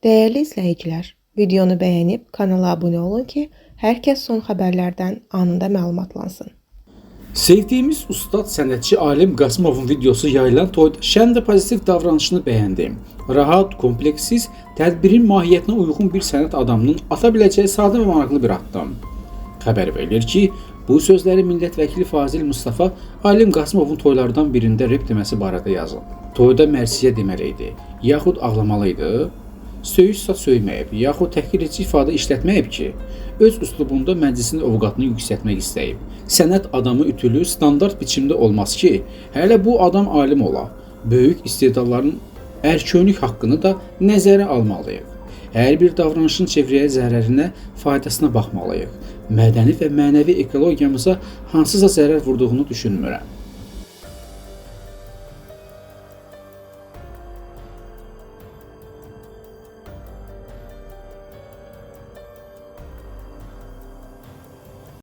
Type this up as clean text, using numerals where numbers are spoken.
Değerli izləyicilər, videonu bəyənib kanala abunə olun ki, hər kəs son xəbərlərdən anında məlumatlansın. Sevdiyimiz ustad sənətçi Alim Qasımovun videosu yayılan toyda şən və pozitiv davranışını bəyəndim. Rahat, kompleksiz, tədbirin mahiyyətinə uyğun bir sənət adamının ata biləcəyi sadə və maraqlı bir addım. Xəbər verilir ki, bu sözləri millət vəkili Fazil Mustafa Alim Qasımovun toylardan birində rep deməsi barədə yazıb. Toyda mərsiyə deməliydi, yaxud ağlamalıydı. Söyüşsə söyməyib, yaxud təhqiredici ifadə işlətməyib ki, öz üslubunda məclisin ovqatını yüksəltmək istəyib. Sənət adamı ütülü, standart biçimdə olmaz ki, hələ bu adam alim ola. Böyük istedadların ərkönlük haqqını da nəzərə almalıyıq. Hər bir davranışın çevrəyə zərərinə, faydasına baxmalıyıq. Mədəni və mənəvi ekologiyamıza hansısa zərər vurduğunu düşünmürəm.